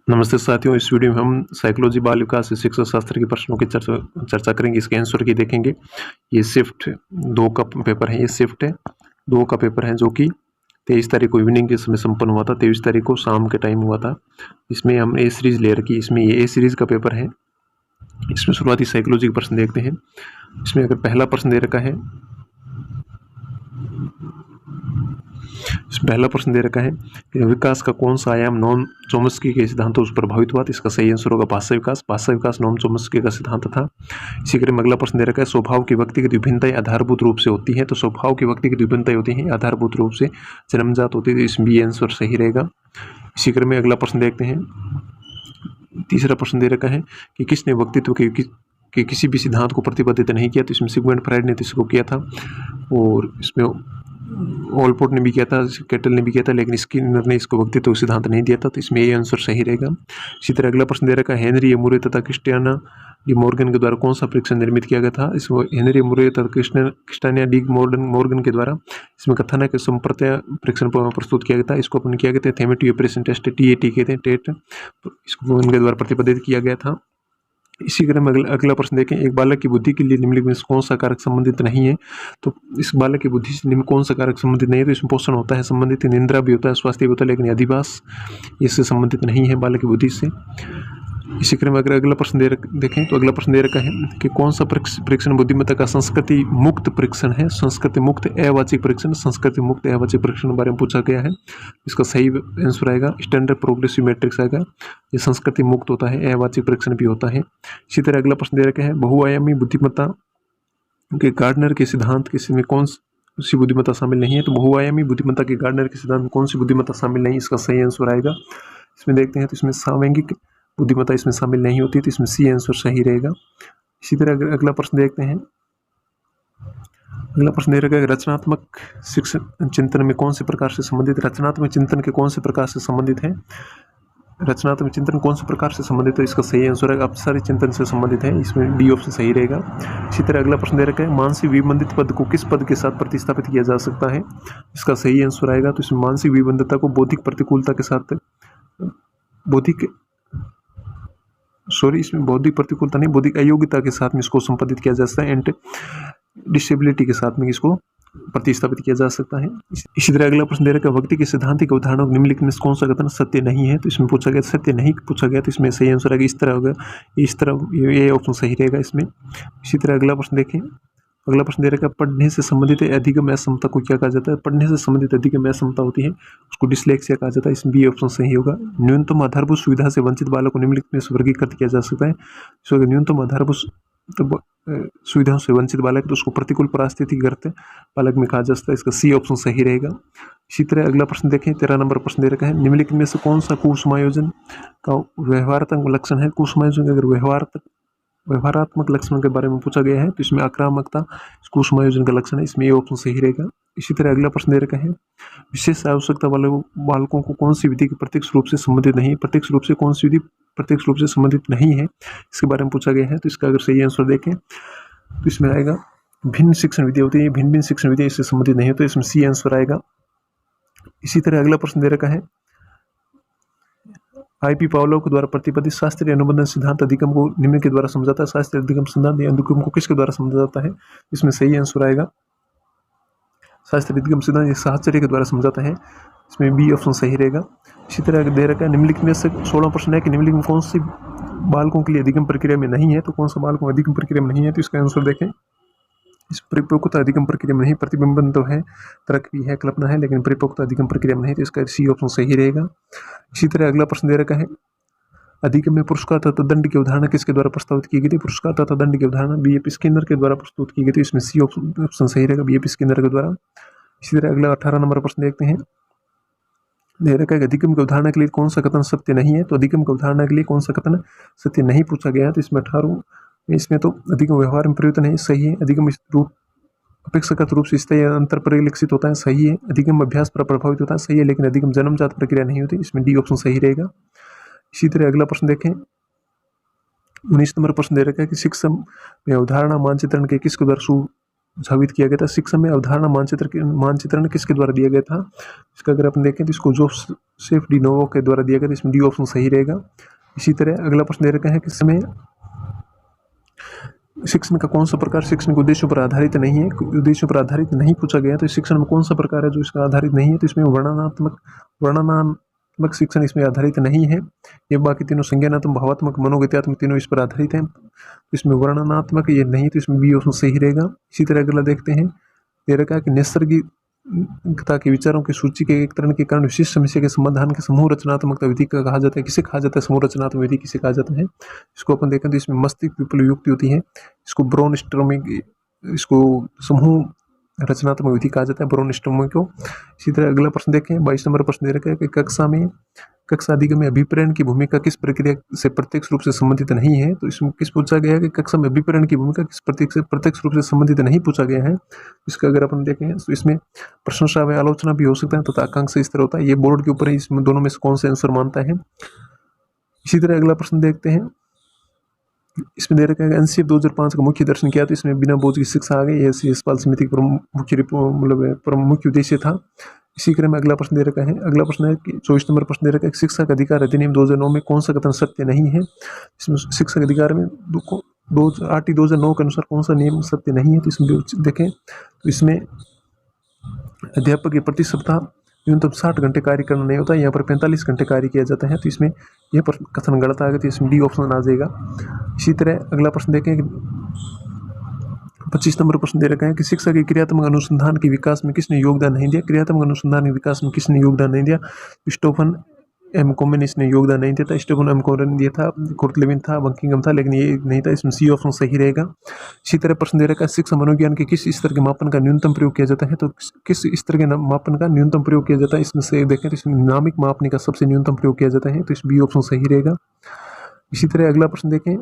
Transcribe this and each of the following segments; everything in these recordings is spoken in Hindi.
नमस्ते साथियों, इस वीडियो में हम साइकोलॉजी बाल विकास से शिक्षा शास्त्र के प्रश्नों की चर्चा करेंगे। इसके आंसर की देखेंगे। ये शिफ्ट 2 का पेपर है। ये शिफ्ट है 2 का पेपर है जो कि 23 तारीख को इवनिंग के समय संपन्न हुआ था। 23 तारीख को शाम के टाइम हुआ था। इसमें हम ए सीरीज ले रखी। इसमें ये ए सीरीज का पेपर है। इसमें शुरुआती साइकोलॉजी के प्रश्न देखते हैं। इसमें अगर पहला प्रश्न दे रखा है, पहला प्रश्न दे रखा है कि विकास का कौन सा आयाम नॉन चोम्स्की के सिद्धांतों से प्रभावित हुआ। तो इसका सही आंसर होगा भाषा विकास। भाषा विकास नॉन चोम्स्की का सिद्धांत था। इसी क्रम में अगला प्रश्न दे रखा है स्वभाव की व्यक्तिगत विभिन्नताएं आधारभूत रूप से होती है। तो स्वभाव की व्यक्तिगत विभिन्नताएं होती हैं आधारभूत रूप से जन्मजात होती है। तो इसमें बी आंसर सही रहेगा। इसी क्रम में अगला प्रश्न देखते हैं। तीसरा प्रश्न दे रखा है कि किसने व्यक्तित्व के किसी भी सिद्धांत को प्रतिपादित नहीं किया। तो इसमें सिगमंड फ्राइड ने तो इसको किया था, और इसमें ओलपोर्ट ने भी किया था, केटल ने भी किया था, लेकिन स्किनर ने इसको व्यक्तित्व सिद्धांत नहीं दिया था। तो इसमें ये आंसर सही रहेगा। इसी तरह अगला प्रश्न दे रखा है हेनरी मुरे तथा क्रिस्टियाना डी मॉर्गन के द्वारा कौन सा परीक्षण निर्मित किया गया था। इसमें हेनरी मुरे तथा क्रिस्टियाना डी मॉर्गन के द्वारा इसमें कथानक संप्रत्य परीक्षण प्रस्तुत किया गया था। इसको अपन किया गया था थेमेटिव ऑपरेशन टेस्ट, TAT कहते हैं, टेट। इसको उनके द्वारा प्रतिपादित किया गया था। इसी क्रम में अगला प्रश्न देखें। एक बालक की बुद्धि के लिए निम्नलिखित में से कौन सा कारक संबंधित नहीं है। तो इस बालक की बुद्धि से निम्न कौन सा कारक संबंधित नहीं है। तो इसमें पोषण होता है संबंधित, निंद्रा भी होता है, स्वास्थ्य भी होता है, लेकिन अधिवास इससे संबंधित नहीं है बालक की बुद्धि से। इसी क्रम में अगर अगला प्रश्न देखें तो अगला प्रश्न दे रखा है कि कौन सा परीक्षण बुद्धिमत्ता का संस्कृति मुक्त परीक्षण है। संस्कृति मुक्त अवाचिक परीक्षण, संस्कृति मुक्त अवाचिक परीक्षण के बारे में पूछा गया है। इसका सही आंसर आएगा स्टैंडर्ड प्रोग्रेसिव मैट्रिक्स आएगा। ये संस्कृति मुक्त होता है, अवाचिक परीक्षण भी होता है। इसी तरह अगला प्रश्न दे रखा है बहुआयामी बुद्धिमत्ता के गार्डनर के सिद्धांत किसी में कौन सी बुद्धिमत्ता शामिल नहीं है। तो बहुआयामी बुद्धिमत्ता के गार्डनर के सिद्धांत में कौन सी बुद्धिमत्ता शामिल नहीं, इसका सही आंसर आएगा। इसमें देखते हैं तो इसमें सामैंगिक बुद्धिमत्ता इसमें शामिल नहीं होती, तो इसमें सी आंसर सही रहेगा। इसी तरह अगला प्रश्न देखते हैं। अगला प्रश्न दे रखा है रचनात्मक शिक्षण चिंतन में कौन से प्रकार से संबंधित। रचनात्मक चिंतन के कौन से प्रकार से संबंधित है। रचनात्मक चिंतन कौन से प्रकार से संबंधित है, इसका सही आंसर है अपसारी चिंतन से संबंधित है। इसमें डी ऑप्शन सही रहेगा। इसी तरह अगला प्रश्न दे रखा है मानसिक विबंधित पद को किस पद के साथ प्रतिस्थापित किया जा सकता है। इसका सही आंसर आएगा। तो इसमें मानसिक विबंधता को बौद्धिक प्रतिकूलता के साथ इसमें बौद्धिक प्रतिकूलता नहीं, बौद्धिक अयोग्यता के साथ में इसको संपादित किया जा सकता है। एंड डिसेबिलिटी के साथ में इसको प्रतिस्थापित किया जा सकता है। इसी तरह अगला प्रश्न दे रखा है व्यक्ति के सिद्धांतिक उदाहरणों निम्नलिखित में कौन सा कथन सत्य नहीं है। तो इसमें पूछा गया सत्य नहीं पूछा गया, तो इसमें सही आंसर आएगा इस तरह होगा, इस तरह ये ऑप्शन सही रहेगा इसमें। इसी तरह अगला प्रश्न देखें। अगला प्रश्न दे रखा है पढ़ने से संबंधित अधिगम असमता को क्या कहा जाता है। पढ़ने से संबंधित अधिगम असमता होती है, उसको डिस्लेक्सिया कहा जाता है। इसमें बी ऑप्शन सही होगा। न्यूनतम आधारभूत सुविधा से वंचित बालक को निम्नलिखित में वर्गीकृत किया जा सकता है। इसको न्यूनतम आधारभूत सुविधाओं से वंचित बालक तो उसको प्रतिकूल परिस्थितिगत बालक में कहा जा सकता है। इसका सी ऑप्शन सही रहेगा। इसी तरह अगला प्रश्न देखें। 13 नंबर प्रश्न दे रखा है निम्नलिखित में से कौन सा कुसमायोजन का व्यवहारात्मक लक्षण है। कुसमायोजन अगर व्यवहारात्मक लक्षण के बारे में पूछा गया है तो इसमें आक्रामकता कुसमायोजन का लक्षण है। इसमें ये ऑप्शन सही रहेगा। इसी तरह अगला प्रश्न दे रखा है विशेष आवश्यकता वाले बालकों को कौन सी विधि प्रत्यक्ष रूप से संबंधित नहीं है। प्रत्यक्ष रूप से कौन सी विधि प्रत्यक्ष रूप से संबंधित नहीं है, इसके बारे में पूछा गया है। तो इसका अगर सही आंसर देखें तो इसमें आएगा भिन्न शिक्षण विधि होती है, भिन्न शिक्षण विधि इससे संबंधित नहीं है, तो इसमें सी आंसर आएगा। इसी तरह अगला प्रश्न दे रखा है IP पावलोव के द्वारा प्रतिपादित शास्त्रीय अनुबंधन सिद्धांत अधिगम को निम्न के द्वारा समझाता है। शास्त्रीय अधिगम सिद्धांत या अधिगम को किसके द्वारा समझा जाता है, इसमें सही आंसर आएगा शास्त्रीय अधिगम सिद्धांत साहचर्य के द्वारा समझाता है। इसमें बी ऑप्शन सही रहेगा। इसी तरह दे रखा है निम्नलिखित में से 16 प्रश्न है कि निम्नलिखित में कौन सी बालकों के लिए अधिगम प्रक्रिया में नहीं है। तो कौन सा बालकों अधिगम प्रक्रिया में नहीं है, तो इसका आंसर देखें। इस परिपक्वता अधिगम प्रक्रिया में नहीं, प्रतिबिंबन तो है, तर्क भी है, कल्पना है, लेकिन परिपक्वता अधिगम प्रक्रिया में नहीं, तो इसका सी ऑप्शन सही रहेगा। इसी तरह अगला प्रश्न दे रखा है अधिगम में पुरस्कार तथा दंड की अवधारणा किसके द्वारा प्रस्तावित की गई थी। पुरस्कार तथा दंड की अवधारणा BF स्किनर के द्वारा प्रस्तुत की गई थी। इसमें सी ऑप्शन सही रहेगा, BF स्किनर के द्वारा। इसी तरह अगला 18 नंबर प्रश्न देखते हैं। दे रखा है अधिगम की अवधारणा के लिए कौन सा कथन सत्य नहीं है। तो अधिगम की अवधारणा के लिए कौन सा कथन सत्य नहीं पूछा गया है, तो इसमें 18 इसमें तो अधिगम व्यवहार में परिवर्तन है, सही है। अधिगम रूप अपेक्षाकृत रूप से स्थायी अंतर परिलक्षित होता है, सही है। अधिगम अभ्यास पर प्रभावित होता है, सही है, लेकिन अधिगम जन्मजात प्रक्रिया नहीं होती, इसमें डी ऑप्शन सही रहेगा। इसी तरह अगला प्रश्न देखें। 19 नंबर प्रश्न दे रखा है कि शिक्षा में अवधारणा मानचित्रण के किसके द्वारा साबित किया गया था। शिक्षा में अवधारणा मानचित्रण किसके द्वारा दिया गया था? इसका अगर अपन देखें तो इसको जोसेफ डिनोवो के द्वारा दिया गया था। इसमें डी ऑप्शन सही रहेगा। इसी तरह अगला प्रश्न दे रखा है कि समय शिक्षण का कौन सा प्रकार शिक्षण के उद्देश्यों पर आधारित नहीं है? उद्देश्यों पर आधारित नहीं पूछा गया, तो शिक्षण में कौन सा प्रकार है जो इसका आधारित नहीं है? तो इसमें वर्णनात्मक शिक्षण इसमें आधारित नहीं है। ये बाकी तीनों संज्ञानात्मक, भावात्मक, मनोगत्यात्मक तीनों इस पर आधारित हैं। तो इसमें वर्णनात्मक ये नहीं, तो इसमें बी ऑप्शन सही रहेगा। इसी तरह अगला देखते हैं, दे रखा है कि नैसर्गिकता के विचारों की सूची के एकत्रण के कारण विशिष्ट समस्या के समाधान के समूह रचनात्मकता विधि का कहा जाता है। किसे कहा जाता है? समूह रचनात्मक विधि किसे कहा जाता है? इसको अपन देखें तो इसमें मस्तिष्क विप्लव युक्ति होती है, इसको ब्रॉनस्टॉर्मिंग, इसको समूह रचनात्मक विधि कहा जाता है, ब्रॉनस्टॉर्मिंग को। इसी तरह अगला प्रश्न देखें, 22 नंबर प्रश्न दे रखा है कि कक्षा अधिगम में अभिप्रेरण की भूमिका किस प्रक्रिया से प्रत्यक्ष रूप से संबंधित नहीं है? तो इसमें किस पूछा गया है कि कक्षा में अभिप्रेरण की भूमिका किस प्रत्यक्ष रूप से संबंधित नहीं पूछा गया है। इसका अगर अपन देखें तो इसमें प्रशंसा व आलोचना भी हो सकता है तथा आकांक्षा इस तरह होता है। ये बोर्ड के ऊपर है, इसमें दोनों में से कौन सा आंसर मानता है। इसी तरह अगला प्रश्न देखते हैं, इसमें दे रखा है एनसीएफ 2005 का मुख्य दर्शन किया, तो इसमें बिना बोझ की शिक्षा आ गई। यह यशपाल समिति का मुख्य उद्देश्य था। इसी क्रम में अगला प्रश्न दे रखा है, अगला प्रश्न है कि 24 नंबर प्रश्न दे रखा है, शिक्षा का अधिकार अधिनियम 2009 में कौन सा कथन सत्य नहीं है? इसमें शिक्षा के अधिकार में आर्टिकल 2009 के अनुसार कौन सा नियम सत्य नहीं है? तो इसमें देखें तो इसमें अध्यापक के प्रति सप्ताह न्यूनतम 60 घंटे कार्य करना नहीं होता है, यहाँ पर 45 घंटे कार्य किया जाता है। तो इसमें यह कथन गलत आ गया, तो इसमें डी ऑप्शन आ जाएगा। इसी तरह अगला प्रश्न देखें, 25 नंबर प्रश्न दे रखा है कि शिक्षा के क्रियात्मक अनुसंधान के विकास में किसने योगदान नहीं दिया? क्रियात्मक अनुसंधान के विकास में किसने योगदान नहीं दिया? स्टीफन एम कोमेन इसने योगदान नहीं दिया था। स्टीफन एम कोमेन दिया था, कुर्ट लेविन था, बकिंघम था, लेकिन ये नहीं था। इसमें सी ऑप्शन सही रहेगा। इसी तरह प्रश्न दे रखा है, शिक्षा मनोविज्ञान के किस स्तर के मापन का न्यूनतम प्रयोग किया जाता है? तो किस स्तर के मापन का न्यूनतम प्रयोग किया जाता है? इसमें से देखें तो इसमें नामिक मापने का सबसे न्यूनतम प्रयोग किया जाता है, तो इस बी ऑप्शन सही रहेगा। इसी तरह अगला प्रश्न देखें,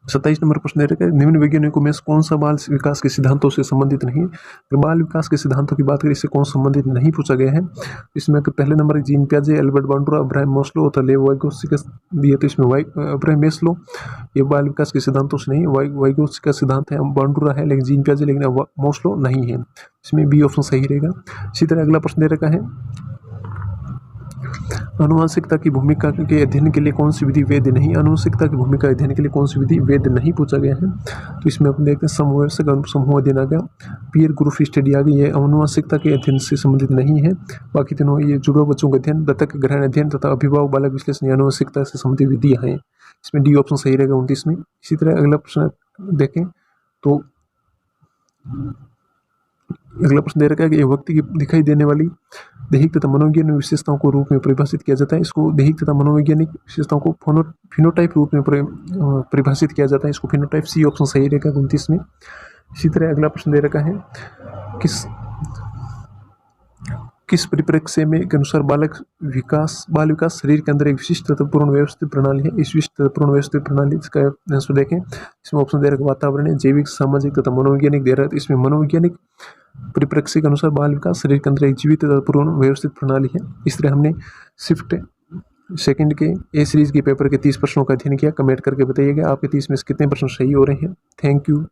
27 नंबर प्रश्न दे रखा है, निम्न वैज्ञानिकों में कौन सा बाल विकास के सिद्धांतों से संबंधित नहीं? अगर बाल विकास के सिद्धांतों की बात करें, इससे कौन संबंधित नहीं पूछा गया है। इसमें पहले नंबर जीन पियाजे, एल्बर्ट बांडुरा, अब्राहम मास्लो और लेव वाइगोत्स्की दिए, तो इसमें अब्राहम मास्लो ये बाल विकास के सिद्धांतों से नहीं, वाइगोत्स्की का सिद्धांत है, बांडुरा है, लेकिन जीन पियाजे लेकिन मास्लो नहीं है। इसमें बी ऑप्शन सही रहेगा। इसी तरह अगला प्रश्न दे रखा है, आनुवंशिकता की भूमिका के अध्ययन के लिए कौन सी विधि वैध नहीं? आनुवंशिकता की भूमिका अध्ययन के लिए कौन सी विधि वैध नहीं पूछा गया है। तो इसमें अपन देखते हैं समूह अध्ययन आ गया, पीयर ग्रुप स्टडी आ गई, ये आनुवंशिकता के अध्ययन से संबंधित नहीं है। बाकी तीनों ये जुड़वा बच्चों का अध्ययन, दत्तक ग्रहण अध्ययन तथा अभिभावक बालक विश्लेषण आनुवंशिकता से संबंधित विधियाँ हैं। इसमें डी ऑप्शन सही रहेगा 29 में। इसी तरह अगला प्रश्न देखें तो अगला प्रश्न दे रखा है कि व्यक्ति की दिखाई देने वाली दैहिक तथा मनोवैज्ञानिक विशेषताओं को रूप में परिभाषित किया जाता है। इसको दैहिक तथा मनोवैज्ञानिक विशेषताओं को फिनोटाइप रूप में परिभाषित किया जाता है। इसको फिनोटाइप सी ऑप्शन सही रहेगा 29 में। इसी तरह अगला प्रश्न दे रखा है, किस परिप्रेक्ष्य में के अनुसार बाल विकास शरीर के अंदर एक विशिष्ट तथा पूर्ण व्यवस्थित प्रणाली है। इस विशिष्ट तथा पूर्ण व्यवस्थित प्रणाली इसका आंसर देखें। इसमें ऑप्शन दे रखा वातावरण है, जैविक, सामाजिक तथा मनोवैज्ञानिक दे रहा है। इसमें मनोवैज्ञानिक परिप्रेक्ष्य के अनुसार बाल विकास शरीर के अंदर एक जीवित तथा पूर्ण व्यवस्थित प्रणाली है। इस तरह हमने शिफ्ट सेकंड के ए सीरीज के पेपर के 30 प्रश्नों का अध्ययन किया। कमेंट करके बताइएगा आपके 30 में से कितने प्रश्न सही हो रहे हैं। Thank you.